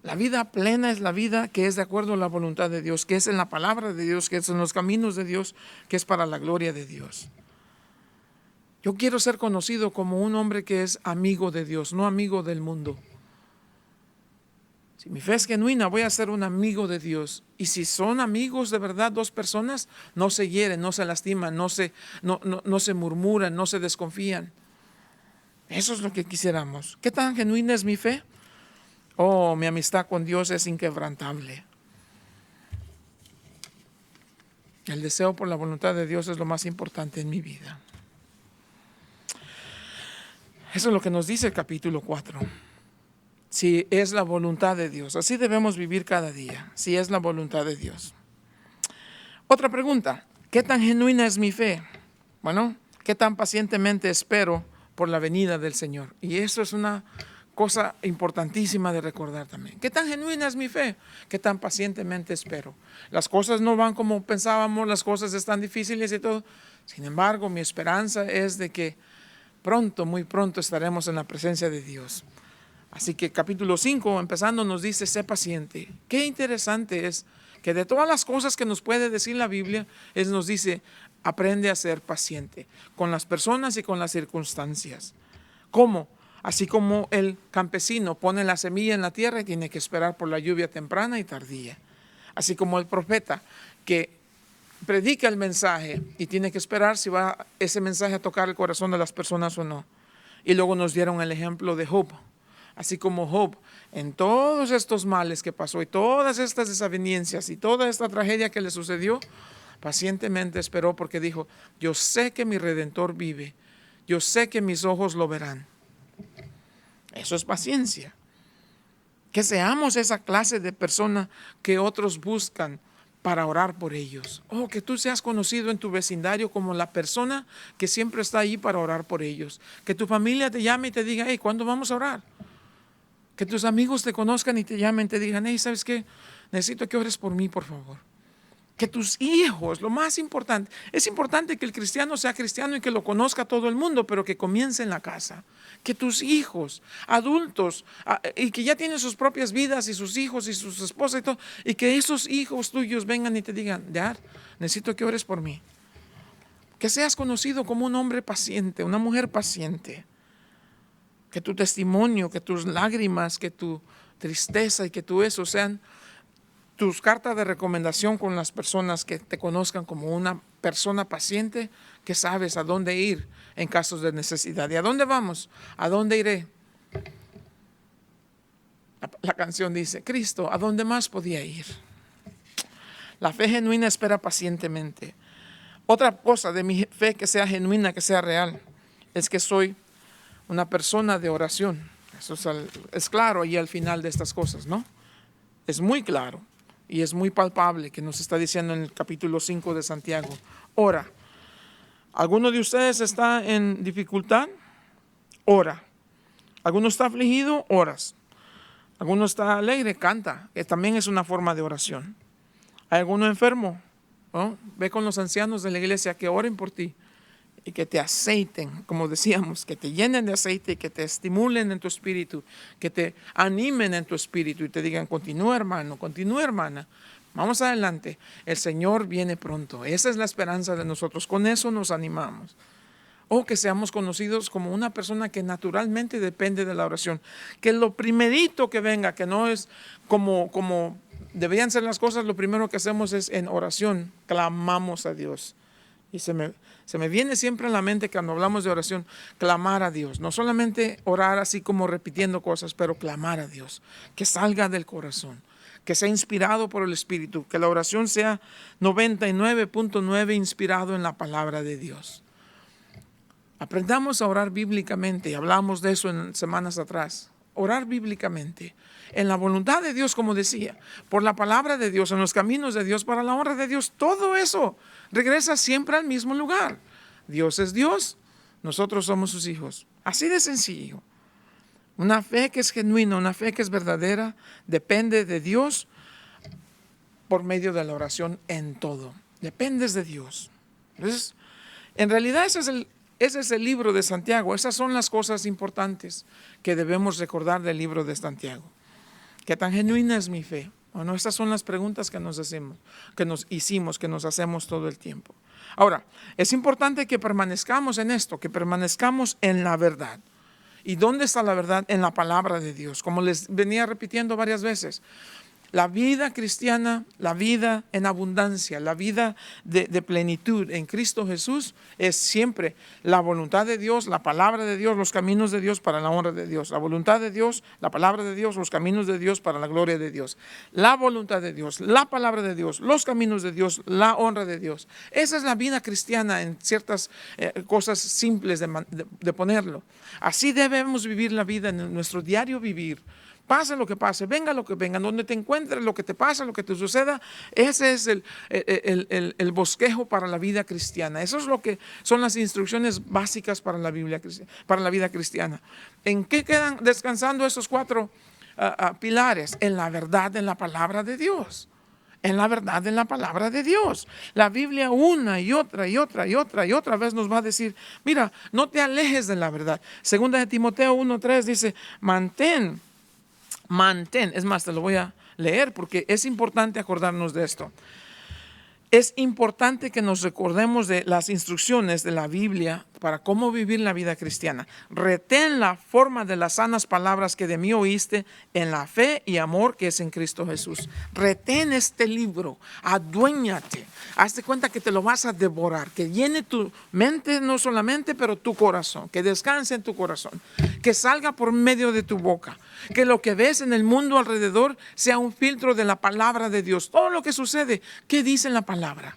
La vida plena es la vida que es de acuerdo a la voluntad de Dios, que es en la palabra de Dios, que es en los caminos de Dios, que es para la gloria de Dios. Yo quiero ser conocido como un hombre que es amigo de Dios, no amigo del mundo. Si mi fe es genuina, voy a ser un amigo de Dios. Y si son amigos de verdad dos personas, no se hieren, no se lastiman, no se murmuran, no se desconfían. Eso es lo que quisiéramos. ¿Qué tan genuina es mi fe? Oh, mi amistad con Dios es inquebrantable. El deseo por la voluntad de Dios es lo más importante en mi vida. Eso es lo que nos dice el capítulo 4. Si es la voluntad de Dios, así debemos vivir cada día, si es la voluntad de Dios. Otra pregunta, ¿qué tan genuina es mi fe? Bueno, ¿qué tan pacientemente espero por la venida del Señor? Y eso es una cosa importantísima de recordar también. ¿Qué tan genuina es mi fe? ¿Qué tan pacientemente espero? Las cosas no van como pensábamos, las cosas están difíciles y todo. Sin embargo, mi esperanza es de que pronto, muy pronto estaremos en la presencia de Dios. Así que capítulo 5, empezando, nos dice, sé paciente. Qué interesante es que de todas las cosas que nos puede decir la Biblia, nos dice, aprende a ser paciente con las personas y con las circunstancias. ¿Cómo? Así como el campesino pone la semilla en la tierra y tiene que esperar por la lluvia temprana y tardía. Así como el profeta que predica el mensaje y tiene que esperar si va ese mensaje a tocar el corazón de las personas o no. Y luego nos dieron el ejemplo de Job. Así como Job, en todos estos males que pasó y todas estas desavenencias y toda esta tragedia que le sucedió, pacientemente esperó porque dijo, yo sé que mi Redentor vive, yo sé que mis ojos lo verán. Eso es paciencia. Que seamos esa clase de persona que otros buscan para orar por ellos. Oh, que tú seas conocido en tu vecindario como la persona que siempre está ahí para orar por ellos. Que tu familia te llame y te diga, hey, ¿cuándo vamos a orar? Que tus amigos te conozcan y te llamen y te digan, hey, ¿sabes qué? Necesito que ores por mí, por favor. Que tus hijos, lo más importante, es importante que el cristiano sea cristiano y que lo conozca todo el mundo, pero que comience en la casa. Que tus hijos, adultos, y que ya tienen sus propias vidas y sus hijos y sus esposas y todo, y que esos hijos tuyos vengan y te digan, Dad, necesito que ores por mí. Que seas conocido como un hombre paciente, una mujer paciente. Que tu testimonio, que tus lágrimas, que tu tristeza y que tu eso sean tus cartas de recomendación con las personas que te conozcan como una persona paciente que sabes a dónde ir en casos de necesidad. ¿Y a dónde vamos? ¿A dónde iré? La canción dice, Cristo, ¿a dónde más podía ir? La fe genuina espera pacientemente. Otra cosa de mi fe que sea genuina, que sea real, es que soy una persona de oración. Eso es claro ahí al final de estas cosas, ¿no? Es muy claro y es muy palpable que nos está diciendo en el capítulo 5 de Santiago. Ora. ¿Alguno de ustedes está en dificultad? Ora. ¿Alguno está afligido? Oras. ¿Alguno está alegre? Canta, que también es una forma de oración. ¿Hay alguno enfermo? ¿No? Ve con los ancianos de la iglesia que oren por ti. Y que te aceiten, como decíamos, que te llenen de aceite y que te estimulen en tu espíritu, que te animen en tu espíritu y te digan, continúa hermano, continúa hermana, vamos adelante, el Señor viene pronto. Esa es la esperanza de nosotros, con eso nos animamos. O que seamos conocidos como una persona que naturalmente depende de la oración, que lo primerito que venga, que no es como deberían ser las cosas, lo primero que hacemos es en oración, clamamos a Dios. Y se me viene siempre a la mente cuando hablamos de oración, clamar a Dios. No solamente orar así como repitiendo cosas, pero clamar a Dios. Que salga del corazón, que sea inspirado por el Espíritu, que la oración sea 99.9 inspirado en la palabra de Dios. Aprendamos a orar bíblicamente, hablamos de eso en semanas atrás. orar bíblicamente, en la voluntad de Dios, como decía, por la palabra de Dios, en los caminos de Dios, para la honra de Dios, todo eso regresa siempre al mismo lugar. Dios es Dios, nosotros somos sus hijos. Así de sencillo. Una fe que es genuina, una fe que es verdadera, depende de Dios por medio de la oración en todo. Dependes de Dios. Entonces, en realidad ese es el libro de Santiago. Esas son las cosas importantes que debemos recordar del libro de Santiago. ¿Qué tan genuina es mi fe? Bueno, estas son las preguntas que nos hacemos, que nos hacemos todo el tiempo. Ahora, es importante que permanezcamos en esto, que permanezcamos en la verdad. ¿Y dónde está la verdad? En la palabra de Dios. Como les venía repitiendo varias veces, la vida cristiana, la vida en abundancia, la vida de plenitud en Cristo Jesús es siempre la voluntad de Dios, la palabra de Dios, los caminos de Dios para la honra de Dios. La voluntad de Dios, la palabra de Dios, los caminos de Dios para la gloria de Dios. La voluntad de Dios, la palabra de Dios, los caminos de Dios, la honra de Dios. Esa es la vida cristiana en ciertas cosas simples de ponerlo. Así debemos vivir la vida en nuestro diario vivir. Pase lo que pase, venga lo que venga, donde te encuentres, lo que te pasa, lo que te suceda, ese es el bosquejo para la vida cristiana. Eso es lo que son las instrucciones básicas para la Biblia, para la vida cristiana. ¿En qué quedan descansando esos cuatro pilares? En la verdad, en la palabra de Dios. En la verdad, en la palabra de Dios. La Biblia una y otra vez nos va a decir, mira, no te alejes de la verdad. Segunda de Timoteo 1:3 dice, mantén, es más, te lo voy a leer porque es importante acordarnos de esto. Es importante que nos recordemos de las instrucciones de la Biblia para cómo vivir la vida cristiana. Retén la forma de las sanas palabras que de mí oíste en la fe y amor que es en Cristo Jesús. Retén este libro, aduéñate. Hazte cuenta que te lo vas a devorar, que llene tu mente no solamente, pero tu corazón, que descanse en tu corazón, que salga por medio de tu boca, que lo que ves en el mundo alrededor sea un filtro de la palabra de Dios. Todo lo que sucede, ¿qué dice la palabra?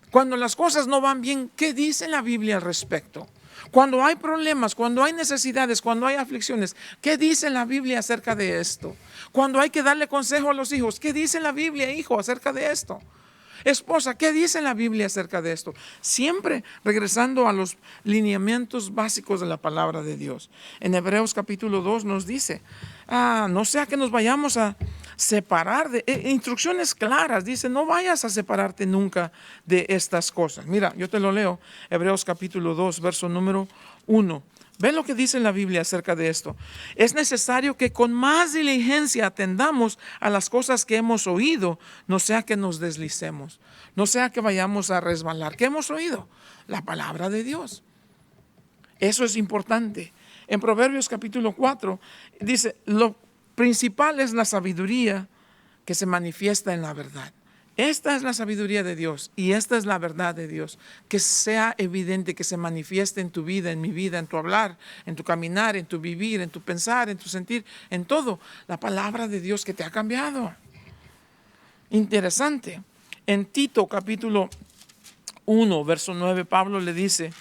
Cuando las cosas no van bien, ¿qué dice la Biblia al respecto? Cuando hay problemas, cuando hay necesidades, cuando hay aflicciones, ¿qué dice la Biblia acerca de esto? Cuando hay que darle consejo a los hijos, ¿qué dice la Biblia, hijo, acerca de esto? Esposa, ¿qué dice la Biblia acerca de esto? Siempre regresando a los lineamientos básicos de la palabra de Dios. En Hebreos capítulo 2 nos dice, no sea que nos vayamos a separar de instrucciones claras. Dice, no vayas a separarte nunca de estas cosas. Mira, yo te lo leo. Hebreos capítulo 2, verso número 1. Ve lo que dice la Biblia acerca de esto. Es necesario que con más diligencia atendamos a las cosas que hemos oído, no sea que nos deslicemos, no sea que vayamos a resbalar. ¿Qué hemos oído? La palabra de Dios. Eso es importante. En Proverbios capítulo 4 dice, lo principal es la sabiduría que se manifiesta en la verdad. Esta es la sabiduría de Dios y esta es la verdad de Dios. Que sea evidente, que se manifieste en tu vida, en mi vida, en tu hablar, en tu caminar, en tu vivir, en tu pensar, en tu sentir, en todo. La palabra de Dios que te ha cambiado. Interesante. En Tito capítulo 1, verso 9, Pablo le dice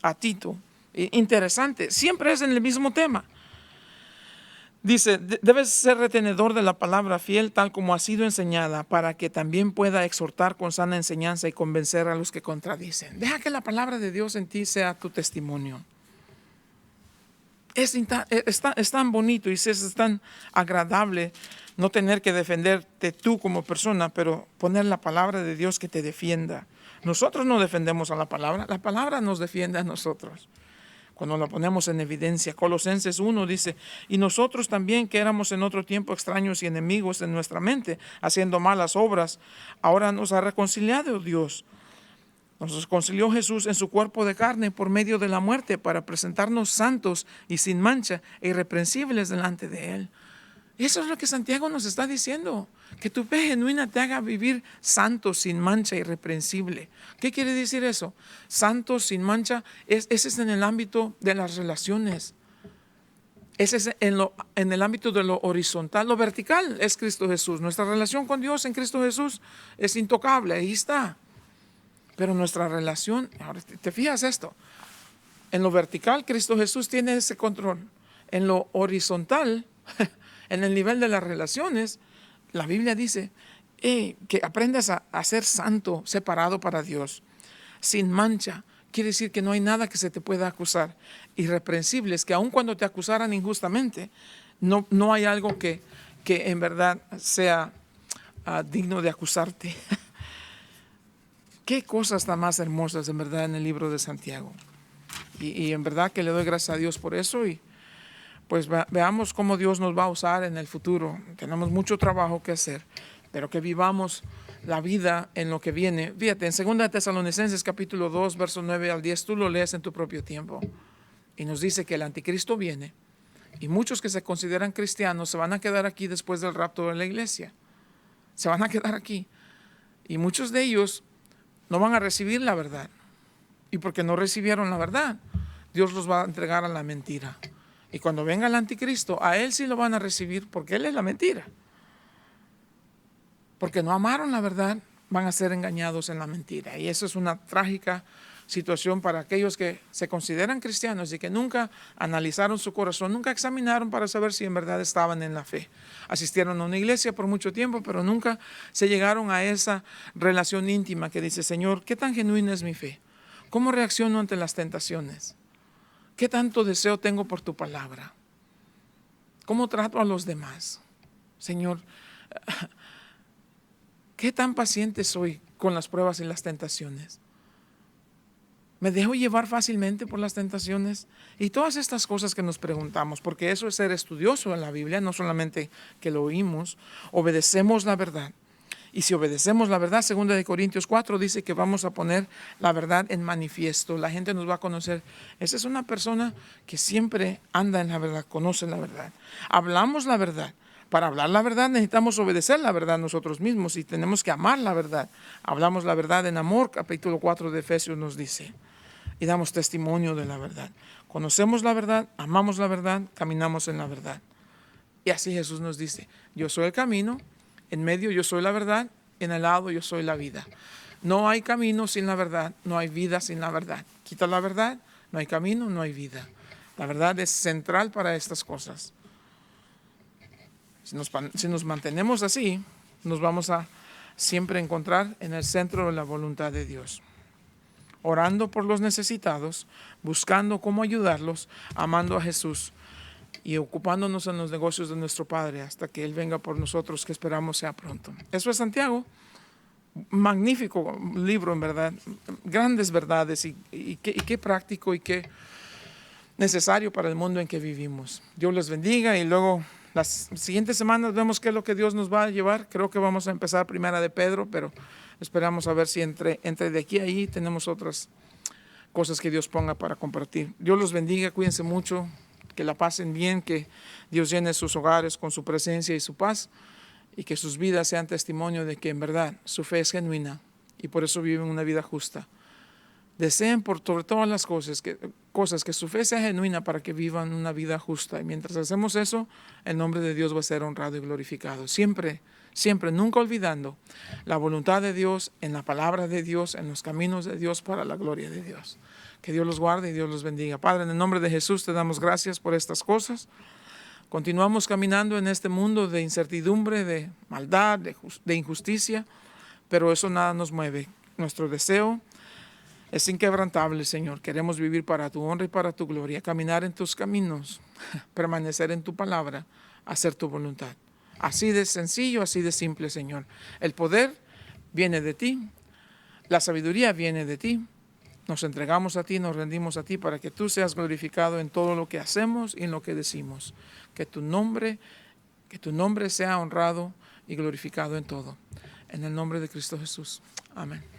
a Tito, interesante, siempre es en el mismo tema. Dice, debes ser retenedor de la palabra fiel tal como ha sido enseñada, para que también pueda exhortar con sana enseñanza y convencer a los que contradicen. Deja que la palabra de Dios en ti sea tu testimonio. Es tan bonito y es tan agradable no tener que defenderte tú como persona, pero poner la palabra de Dios que te defienda. Nosotros no defendemos a la palabra nos defiende a nosotros. Cuando la ponemos en evidencia. Colosenses 1 dice, y nosotros también que éramos en otro tiempo extraños y enemigos en nuestra mente, haciendo malas obras, ahora nos ha reconciliado Dios. Nos reconcilió Jesús en su cuerpo de carne por medio de la muerte para presentarnos santos y sin mancha e irreprensibles delante de Él. Eso es lo que Santiago nos está diciendo, que tu fe genuina te haga vivir santo, sin mancha, irreprensible. ¿Qué quiere decir eso? Santo, sin mancha, ese es en el ámbito de las relaciones. Ese es en el ámbito de lo horizontal. Lo vertical es Cristo Jesús. Nuestra relación con Dios en Cristo Jesús es intocable, ahí está. Pero nuestra relación, ahora te fijas esto, en lo vertical Cristo Jesús tiene ese control. En lo horizontal, en el nivel de las relaciones, la Biblia dice que aprendas a ser santo, separado para Dios, sin mancha. Quiere decir que no hay nada que se te pueda acusar. Irreprensibles, que aun cuando te acusaran injustamente, no hay algo que en verdad sea digno de acusarte. Qué cosas tan más hermosas en verdad en el libro de Santiago. Y en verdad que le doy gracias a Dios por eso, y pues veamos cómo Dios nos va a usar en el futuro. Tenemos mucho trabajo que hacer, pero que vivamos la vida en lo que viene. Fíjate, en 2 Tesalonicenses capítulo 2, versos 9 al 10, tú lo lees en tu propio tiempo. Y nos dice que el anticristo viene, y muchos que se consideran cristianos se van a quedar aquí después del rapto de la iglesia. Se van a quedar aquí. Y muchos de ellos no van a recibir la verdad. Y porque no recibieron la verdad, Dios los va a entregar a la mentira. Y cuando venga el anticristo, a él sí lo van a recibir, porque él es la mentira. Porque no amaron la verdad, van a ser engañados en la mentira. Y eso es una trágica situación para aquellos que se consideran cristianos y que nunca analizaron su corazón, nunca examinaron para saber si en verdad estaban en la fe. Asistieron a una iglesia por mucho tiempo, pero nunca se llegaron a esa relación íntima que dice: Señor, ¿qué tan genuina es mi fe? ¿Cómo reacciono ante las tentaciones? ¿Qué tanto deseo tengo por tu palabra? ¿Cómo trato a los demás? Señor, ¿qué tan paciente soy con las pruebas y las tentaciones? ¿Me dejo llevar fácilmente por las tentaciones? Y todas estas cosas que nos preguntamos, porque eso es ser estudioso en la Biblia, no solamente que lo oímos, obedecemos la verdad. Y si obedecemos la verdad, 2 Corintios 4 dice que vamos a poner la verdad en manifiesto. La gente nos va a conocer. Esa es una persona que siempre anda en la verdad, conoce la verdad. Hablamos la verdad. Para hablar la verdad necesitamos obedecer la verdad nosotros mismos, y tenemos que amar la verdad. Hablamos la verdad en amor, capítulo 4 de Efesios nos dice. Y damos testimonio de la verdad. Conocemos la verdad, amamos la verdad, caminamos en la verdad. Y así Jesús nos dice: yo soy el camino, en medio yo soy la verdad, en el lado yo soy la vida. No hay camino sin la verdad, no hay vida sin la verdad. Quita la verdad, no hay camino, no hay vida. La verdad es central para estas cosas. Si nos mantenemos así, nos vamos a siempre encontrar en el centro de la voluntad de Dios. Orando por los necesitados, buscando cómo ayudarlos, amando a Jesús y ocupándonos en los negocios de nuestro Padre hasta que Él venga por nosotros, que esperamos sea pronto. Eso es Santiago. Magnífico libro, en verdad. Grandes verdades, y qué práctico y qué necesario para el mundo en que vivimos. Dios les bendiga, y luego las siguientes semanas vemos qué es lo que Dios nos va a llevar. Creo que vamos a empezar primera de Pedro, pero esperamos a ver si entre de aquí a ahí tenemos otras cosas que Dios ponga para compartir. Dios los bendiga, cuídense mucho, que la pasen bien, que Dios llene sus hogares con su presencia y su paz, y que sus vidas sean testimonio de que en verdad su fe es genuina y por eso viven una vida justa. Deseen por sobre todas las cosas que su fe sea genuina para que vivan una vida justa. Y mientras hacemos eso, el nombre de Dios va a ser honrado y glorificado. Siempre, siempre, nunca olvidando la voluntad de Dios, en la palabra de Dios, en los caminos de Dios, para la gloria de Dios. Que Dios los guarde y Dios los bendiga. Padre, en el nombre de Jesús te damos gracias por estas cosas. Continuamos caminando en este mundo de incertidumbre, de maldad, de injusticia, pero eso nada nos mueve. Nuestro deseo es inquebrantable, Señor. Queremos vivir para tu honra y para tu gloria, caminar en tus caminos, permanecer en tu palabra, hacer tu voluntad. Así de sencillo, así de simple, Señor. El poder viene de ti, la sabiduría viene de ti. Nos entregamos a ti, nos rendimos a ti para que tú seas glorificado en todo lo que hacemos y en lo que decimos. Que tu nombre sea honrado y glorificado en todo. En el nombre de Cristo Jesús. Amén.